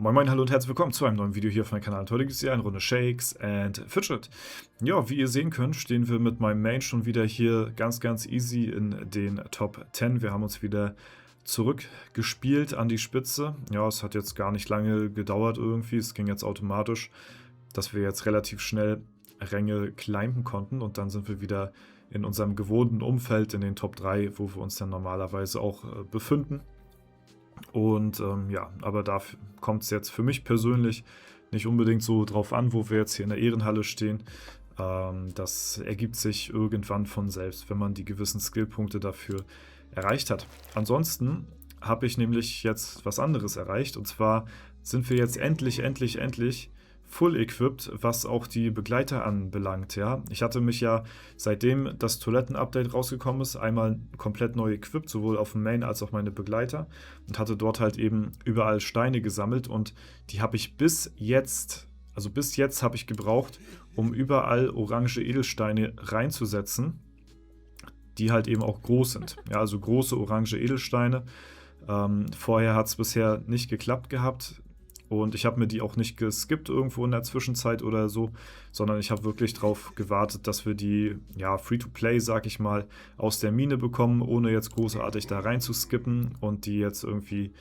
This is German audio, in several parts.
Moin Moin, hallo und herzlich willkommen zu einem neuen Video hier auf meinem Kanal. Und heute gibt es hier eine Runde Shakes and Fidget. Ja, wie ihr sehen könnt, stehen wir mit meinem Main schon wieder hier ganz easy in den Top 10. Wir haben uns wieder zurückgespielt an die Spitze. Ja, es hat jetzt gar nicht lange gedauert irgendwie. Es ging jetzt automatisch, dass wir jetzt relativ schnell Ränge climben konnten. Und dann sind wir wieder in unserem gewohnten Umfeld in den Top 3, wo wir uns dann normalerweise auch befinden. Und ja, aber da kommt es jetzt für mich persönlich nicht unbedingt so drauf an, wo wir jetzt hier in der Ehrenhalle stehen. Das ergibt sich irgendwann von selbst, wenn man die gewissen Skillpunkte dafür erreicht hat. Ansonsten habe ich nämlich jetzt was anderes erreicht. Und zwar sind wir jetzt endlich full equipped, was auch die Begleiter anbelangt. Ja? Ich hatte mich ja, seitdem das Toiletten-Update rausgekommen ist, einmal komplett neu equipped, sowohl auf dem Main als auch meine Begleiter, und hatte dort halt eben überall Steine gesammelt, und die habe ich bis jetzt habe ich gebraucht, um überall orange Edelsteine reinzusetzen, die halt eben auch groß sind. Ja, also große orange Edelsteine. Vorher hat es bisher nicht geklappt gehabt. Und ich habe mir die auch nicht geskippt irgendwo in der Zwischenzeit oder so, sondern ich habe wirklich darauf gewartet, dass wir die, ja, Free-to-Play, sag ich mal, aus der Mine bekommen, ohne jetzt großartig da rein zu skippen und die jetzt irgendwie,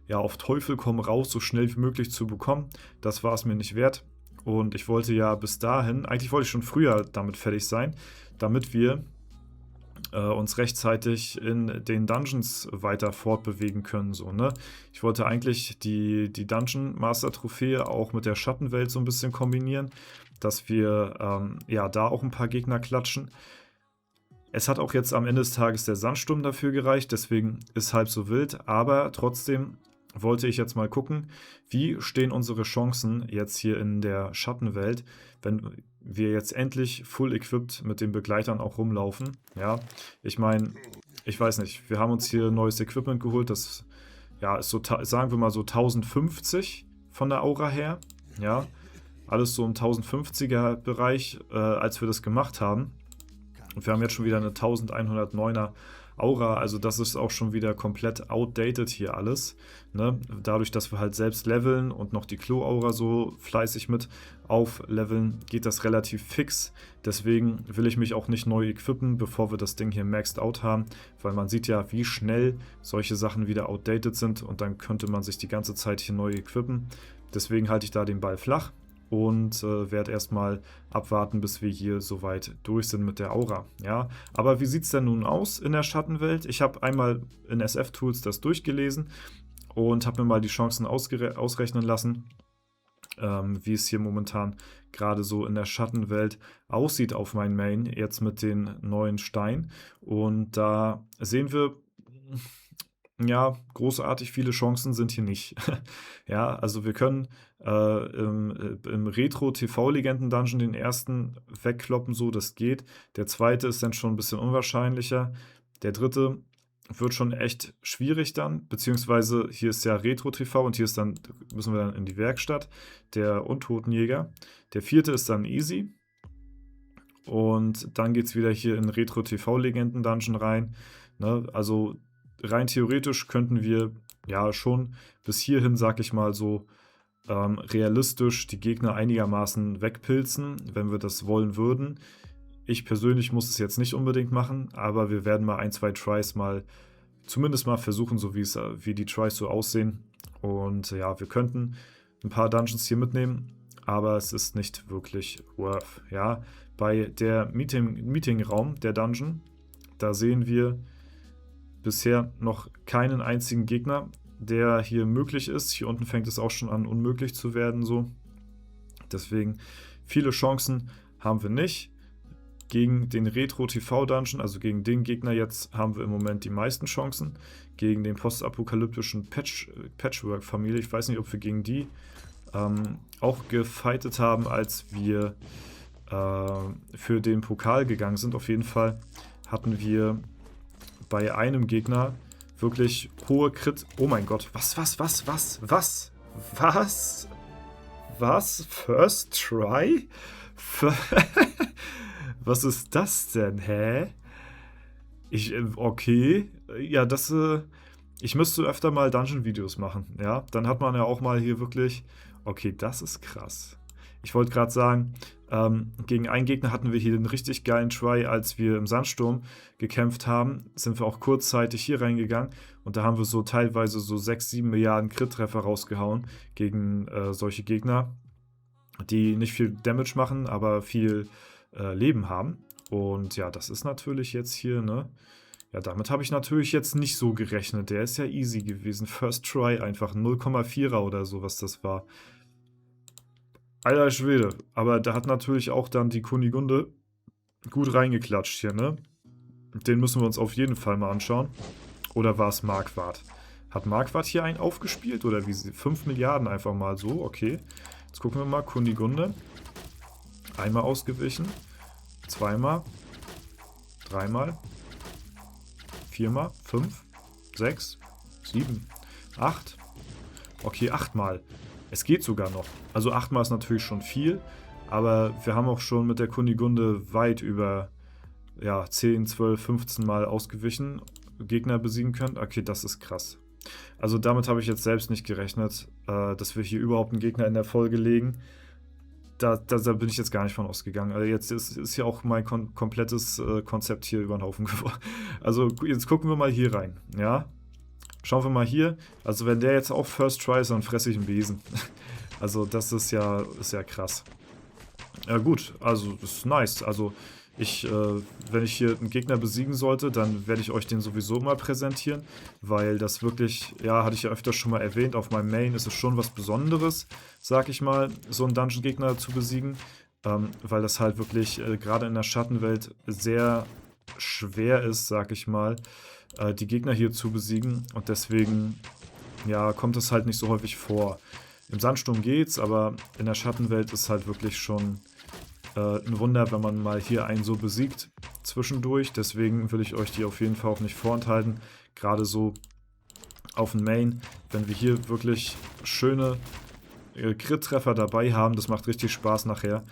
ja, auf Teufel komm raus, so schnell wie möglich zu bekommen. Das war es mir nicht wert. Und ich wollte ja bis dahin, eigentlich wollte ich schon früher damit fertig sein, damit wir uns rechtzeitig in den Dungeons weiter fortbewegen können. So, ne? Ich wollte eigentlich die Dungeon Master Trophäe auch mit der Schattenwelt so ein bisschen kombinieren, dass wir ja da auch ein paar Gegner klatschen. Es hat auch jetzt am Ende des Tages der Sandsturm dafür gereicht, deswegen ist halb so wild, aber trotzdem wollte ich jetzt mal gucken, wie stehen unsere Chancen jetzt hier in der Schattenwelt, wenn wir jetzt endlich full equipped mit den Begleitern auch rumlaufen. Ja, ich meine, ich weiß nicht, wir haben uns hier neues Equipment geholt, das, ja, ist so, sagen wir mal so 1050 von der Aura her. Ja, alles so im 1050er Bereich, als wir das gemacht haben. Und wir haben jetzt schon wieder eine 1109er Aura, also das ist auch schon wieder komplett outdated hier alles. Ne? Dadurch, dass wir halt selbst leveln und noch die Klo-Aura so fleißig mit aufleveln, geht das relativ fix. Deswegen will ich mich auch nicht neu equippen, bevor wir das Ding hier maxed out haben, weil man sieht ja, wie schnell solche Sachen wieder outdated sind, und dann könnte man sich die ganze Zeit hier neu equippen. Deswegen halte ich da den Ball flach und werde erstmal abwarten, bis wir hier soweit durch sind mit der Aura. Ja, aber wie sieht es denn nun aus in der Schattenwelt? Ich habe einmal in SF-Tools das durchgelesen und habe mir mal die Chancen ausrechnen lassen, wie es hier momentan gerade so in der Schattenwelt aussieht auf meinem Main, jetzt mit den neuen Steinen. Und da sehen wir, ja, großartig viele Chancen sind hier nicht. Ja, also wir können im Retro-TV-Legenden-Dungeon den ersten wegkloppen, so das geht. Der zweite ist dann schon ein bisschen unwahrscheinlicher. Der dritte wird schon echt schwierig dann, beziehungsweise hier ist ja Retro-TV und hier ist dann, müssen wir dann in die Werkstatt, der Untotenjäger. Der vierte ist dann easy. Und dann geht es wieder hier in Retro-TV-Legenden-Dungeon rein. Ne? Also rein theoretisch könnten wir ja schon bis hierhin, sag ich mal so, realistisch die Gegner einigermaßen wegpilzen, wenn wir das wollen würden. Ich persönlich muss es jetzt nicht unbedingt machen, aber wir werden mal ein, zwei Tries zumindest mal versuchen, so wie die Tries so aussehen. Und ja, wir könnten ein paar Dungeons hier mitnehmen, aber es ist nicht wirklich worth. Ja, bei der Meeting-Raum der Dungeon, da sehen wir bisher noch keinen einzigen Gegner, der hier möglich ist. Hier unten fängt es auch schon an, unmöglich zu werden. So. Deswegen viele Chancen haben wir nicht. Gegen den Retro-TV-Dungeon, also gegen den Gegner jetzt, haben wir im Moment die meisten Chancen. Gegen den postapokalyptischen Patchwork-Familie, ich weiß nicht, ob wir gegen die auch gefightet haben, als wir für den Pokal gegangen sind. Auf jeden Fall hatten wir bei einem Gegner wirklich hohe Crit. Oh mein Gott, was? First try? Was ist das denn, hä? Okay. Ja, das Ich müsste öfter mal Dungeon-Videos machen, ja. Dann hat man ja auch mal hier wirklich... Okay, das ist krass. Ich wollte gerade sagen, gegen einen Gegner hatten wir hier einen richtig geilen Try, als wir im Sandsturm gekämpft haben, sind wir auch kurzzeitig hier reingegangen und da haben wir so teilweise so 6, 7 Milliarden Crit-Treffer rausgehauen gegen solche Gegner, die nicht viel Damage machen, aber viel Leben haben. Und ja, das ist natürlich jetzt hier, ne? Ja, damit habe ich natürlich jetzt nicht so gerechnet. Der ist ja easy gewesen. First Try einfach 0,4er oder so, was das war. Alter Schwede. Aber da hat natürlich auch dann die Kunigunde gut reingeklatscht hier, ne? Den müssen wir uns auf jeden Fall mal anschauen. Oder war es Marquardt? Hat Marquardt hier einen aufgespielt? Oder wie? 5 Milliarden einfach mal so, okay. Jetzt gucken wir mal. Kunigunde. Einmal ausgewichen. Zweimal. Dreimal. 4-mal, 5, 6, 7, 8. Okay, 8-mal. Es geht sogar noch. Also 8-mal ist natürlich schon viel, aber wir haben auch schon mit der Kunigunde weit über ja, 10, 12, 15 Mal ausgewichen, Gegner besiegen können. Okay, das ist krass. Also damit habe ich jetzt selbst nicht gerechnet, dass wir hier überhaupt einen Gegner in der Folge legen. Da bin ich jetzt gar nicht von ausgegangen. Also jetzt ist hier auch mein komplettes Konzept hier über den Haufen geworfen. Also jetzt gucken wir mal hier rein. Ja, schauen wir mal hier. Also wenn der jetzt auch First Try ist, dann fresse ich einen Besen. Also das ist ja krass. Ja gut, also das ist nice. Also wenn ich hier einen Gegner besiegen sollte, dann werde ich euch den sowieso mal präsentieren, weil das wirklich, ja, hatte ich ja öfter schon mal erwähnt, auf meinem Main ist es schon was Besonderes, sag ich mal, so einen Dungeon-Gegner zu besiegen, weil das halt wirklich gerade in der Schattenwelt sehr schwer ist, sag ich mal, die Gegner hier zu besiegen und deswegen, ja, kommt es halt nicht so häufig vor. Im Sandsturm geht's, aber in der Schattenwelt ist halt wirklich schon ein Wunder, wenn man mal hier einen so besiegt zwischendurch. Deswegen will ich euch die auf jeden Fall auch nicht vorenthalten. Gerade so auf dem Main, wenn wir hier wirklich schöne Crit-Treffer dabei haben, das macht richtig Spaß nachher.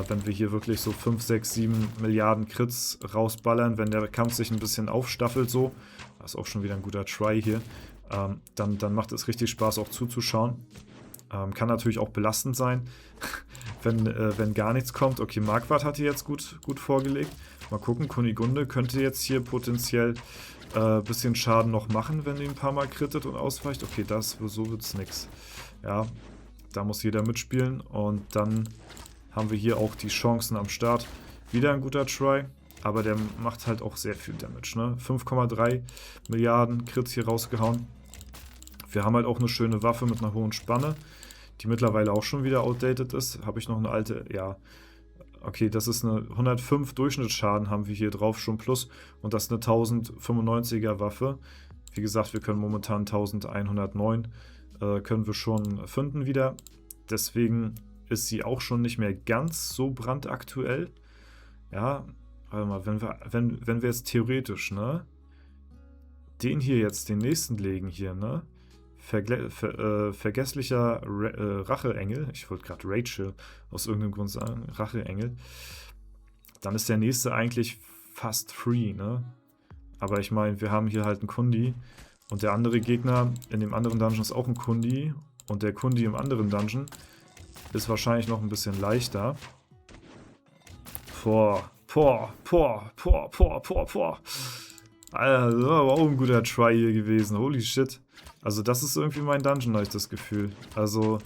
Wenn wir hier wirklich so 5, 6, 7 Milliarden Crits rausballern, wenn der Kampf sich ein bisschen aufstaffelt so, das ist auch schon wieder ein guter Try hier, dann macht es richtig Spaß auch zuzuschauen. Kann natürlich auch belastend sein, wenn gar nichts kommt. Okay, Marquardt hat hier jetzt gut vorgelegt. Mal gucken, Kunigunde könnte jetzt hier potenziell ein bisschen Schaden noch machen, wenn die ein paar Mal crittet und ausweicht. Okay, so wird es nichts. Ja, da muss jeder mitspielen. Und dann haben wir hier auch die Chancen am Start. Wieder ein guter Try, aber der macht halt auch sehr viel Damage. Ne? 5,3 Milliarden Crits hier rausgehauen. Wir haben halt auch eine schöne Waffe mit einer hohen Spanne, die mittlerweile auch schon wieder outdated ist. Habe ich noch eine alte, ja, okay, das ist eine 105 Durchschnittsschaden haben wir hier drauf schon plus und das ist eine 1095er Waffe. Wie gesagt, wir können momentan 1109, können wir schon finden wieder. Deswegen ist sie auch schon nicht mehr ganz so brandaktuell. Ja, warte mal, wenn wir jetzt theoretisch, ne, den hier jetzt, den nächsten legen hier, ne, vergesslicher Racheengel, ich wollte gerade Rachel aus irgendeinem Grund sagen, Racheengel, dann ist der nächste eigentlich fast free, ne? Aber ich meine, wir haben hier halt einen Kundi und der andere Gegner in dem anderen Dungeon ist auch ein Kundi und der Kundi im anderen Dungeon ist wahrscheinlich noch ein bisschen leichter. Alter, das war aber auch ein guter Try hier gewesen, holy shit. Also das ist irgendwie mein Dungeon, habe ich das Gefühl. Also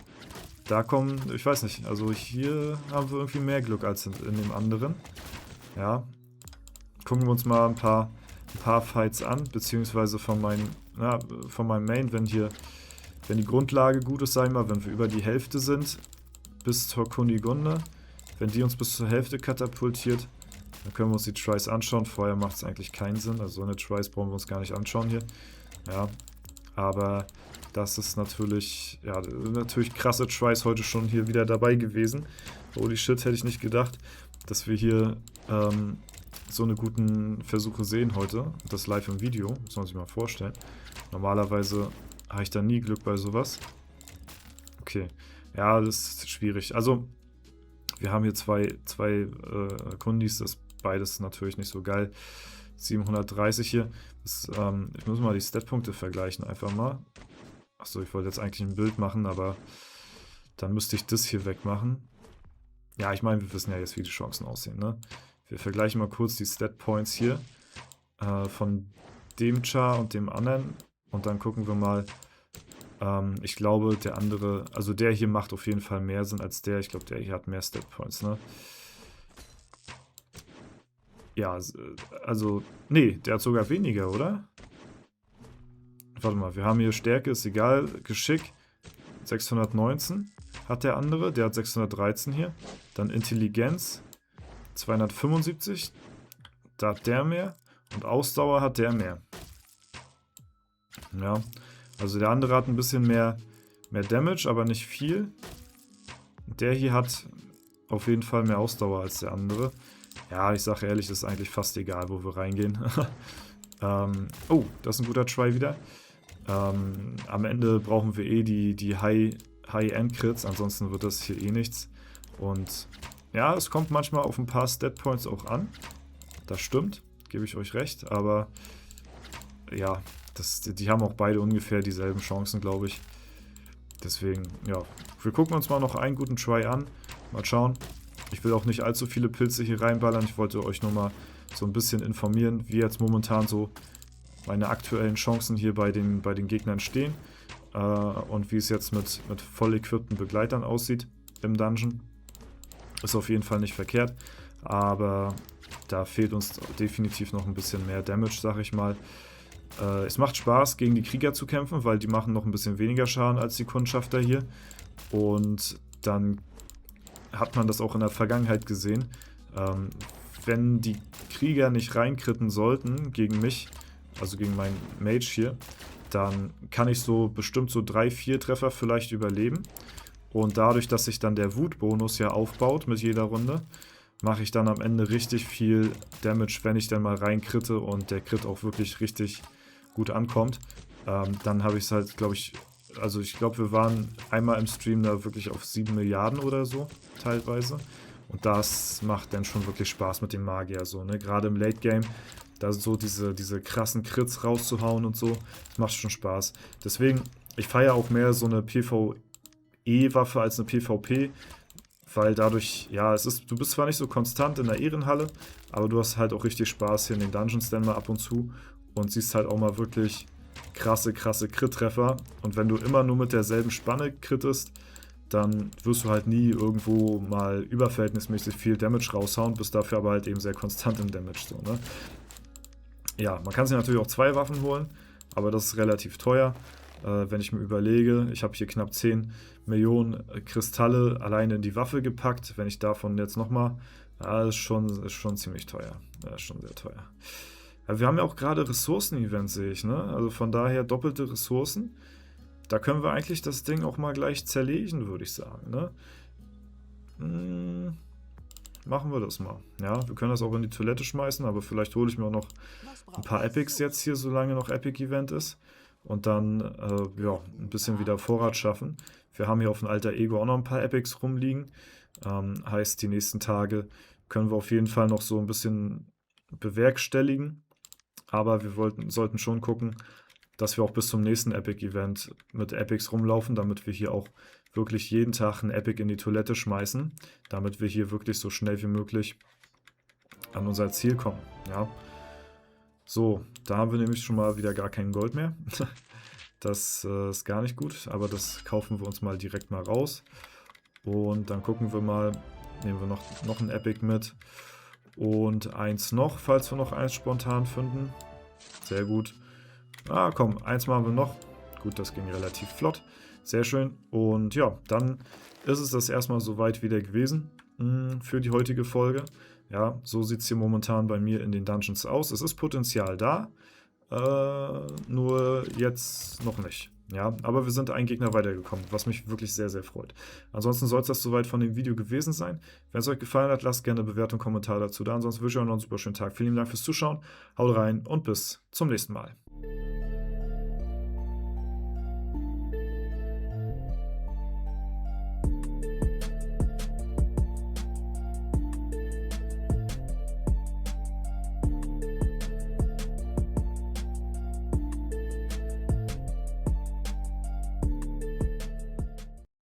da kommen, ich weiß nicht, also hier haben wir irgendwie mehr Glück als in dem anderen. Ja, gucken wir uns mal ein paar Fights an, beziehungsweise von meinem Main, wenn die Grundlage gut ist, sag ich mal, wenn wir über die Hälfte sind, bis zur Kunigunde, wenn die uns bis zur Hälfte katapultiert, dann können wir uns die Tries anschauen. Vorher macht es eigentlich keinen Sinn, also so eine Tries brauchen wir uns gar nicht anschauen hier. Ja, aber das ist natürlich, ja, natürlich krasse Tries heute schon hier wieder dabei gewesen. Holy shit, hätte ich nicht gedacht, dass wir hier so eine guten Versuche sehen heute. Das live im Video, muss man sich mal vorstellen. Normalerweise habe ich da nie Glück bei sowas. Okay, ja, das ist schwierig. Also, wir haben hier zwei Kundis, das beides natürlich nicht so geil. 730 hier. Das, ich muss mal die Statpunkte vergleichen, einfach mal. Achso, ich wollte jetzt eigentlich ein Bild machen, aber dann müsste ich das hier wegmachen. Ja, ich meine, wir wissen ja jetzt, wie die Chancen aussehen, ne? Wir vergleichen mal kurz die Stat-Points hier von dem Char und dem anderen. Und dann gucken wir mal. Ich glaube, der andere, also der hier macht auf jeden Fall mehr Sinn als der. Ich glaube, der hier hat mehr Stat-Points, ne? Ja, also, nee, der hat sogar weniger, oder? Warte mal, wir haben hier Stärke, ist egal, Geschick, 619 hat der andere, der hat 613 hier. Dann Intelligenz, 275, da hat der mehr. Und Ausdauer hat der mehr. Ja, also der andere hat ein bisschen mehr Damage, aber nicht viel. Der hier hat auf jeden Fall mehr Ausdauer als der andere. Ja, ich sage ehrlich, ist eigentlich fast egal, wo wir reingehen. Oh, das ist ein guter Try wieder. Am Ende brauchen wir eh die High-End-Crits, ansonsten wird das hier eh nichts. Und ja, es kommt manchmal auf ein paar Stat-Points auch an. Das stimmt, gebe ich euch recht, aber ja, die haben auch beide ungefähr dieselben Chancen, glaube ich. Deswegen, ja, wir gucken uns mal noch einen guten Try an. Mal schauen. Ich will auch nicht allzu viele Pilze hier reinballern. Ich wollte euch nur mal so ein bisschen informieren, wie jetzt momentan so meine aktuellen Chancen hier bei den Gegnern stehen. Und wie es jetzt mit voll equippten Begleitern aussieht im Dungeon. Ist auf jeden Fall nicht verkehrt. Aber da fehlt uns definitiv noch ein bisschen mehr Damage, sag ich mal. Es macht Spaß, gegen die Krieger zu kämpfen, weil die machen noch ein bisschen weniger Schaden als die Kundschafter hier. Und dann hat man das auch in der Vergangenheit gesehen. Wenn die Krieger nicht reinkritten sollten gegen mich, also gegen meinen Mage hier, dann kann ich so bestimmt so 3-4 Treffer vielleicht überleben. Und dadurch, dass sich dann der Wutbonus ja aufbaut mit jeder Runde, mache ich dann am Ende richtig viel Damage, wenn ich dann mal reinkritte und der Crit auch wirklich richtig gut ankommt. Dann habe ich es halt, glaube ich, also ich glaube, wir waren einmal im Stream da wirklich auf 7 Milliarden oder so, teilweise. Und das macht dann schon wirklich Spaß mit dem Magier, so, ne? Gerade im Late Game, da so diese krassen Crits rauszuhauen und so, das macht schon Spaß. Deswegen, ich feiere auch mehr so eine PvE-Waffe als eine PvP, weil dadurch, ja, du bist zwar nicht so konstant in der Ehrenhalle, aber du hast halt auch richtig Spaß hier in den Dungeons dann mal ab und zu und siehst halt auch mal wirklich krasse Crit-Treffer. Und wenn du immer nur mit derselben Spanne crittest, dann wirst du halt nie irgendwo mal überverhältnismäßig viel Damage raushauen, bist dafür aber halt eben sehr konstant im Damage. So, ne? Ja, man kann sich natürlich auch 2 Waffen holen, aber das ist relativ teuer. Wenn ich mir überlege, ich habe hier knapp 10 Millionen Kristalle alleine in die Waffe gepackt. Wenn ich davon jetzt nochmal, ist schon ziemlich teuer. Ja, ist schon sehr teuer. Aber wir haben ja auch gerade Ressourcen-Events, sehe ich, ne? Also von daher doppelte Ressourcen. Da können wir eigentlich das Ding auch mal gleich zerlegen, würde ich sagen, ne? Machen wir das mal. Ja, wir können das auch in die Toilette schmeißen, aber vielleicht hole ich mir auch noch ein paar Epics jetzt hier, solange noch Epic-Event ist. Und dann, ja, ein bisschen wieder Vorrat schaffen. Wir haben hier auf dem Alter Ego auch noch ein paar Epics rumliegen. Heißt, die nächsten Tage können wir auf jeden Fall noch so ein bisschen bewerkstelligen. Aber wir sollten schon gucken, dass wir auch bis zum nächsten Epic-Event mit Epics rumlaufen, damit wir hier auch wirklich jeden Tag ein Epic in die Toilette schmeißen, damit wir hier wirklich so schnell wie möglich an unser Ziel kommen. Ja. So, da haben wir nämlich schon mal wieder gar kein Gold mehr. Das ist gar nicht gut, aber das kaufen wir uns mal direkt mal raus. Und dann gucken wir mal, nehmen wir noch ein Epic mit. Und eins noch, falls wir noch eins spontan finden. Sehr gut. Ah, komm, eins machen wir noch. Gut, das ging relativ flott. Sehr schön. Und ja, dann ist es das erstmal soweit wieder gewesen für die heutige Folge. Ja, so sieht es hier momentan bei mir in den Dungeons aus. Es ist Potenzial da, nur jetzt noch nicht. Ja, aber wir sind einen Gegner weitergekommen, was mich wirklich sehr, sehr freut. Ansonsten soll es das soweit von dem Video gewesen sein. Wenn es euch gefallen hat, lasst gerne eine Bewertung, Kommentar dazu da. Ansonsten wünsche ich euch noch einen super schönen Tag. Vielen Dank fürs Zuschauen. Haut rein und bis zum nächsten Mal.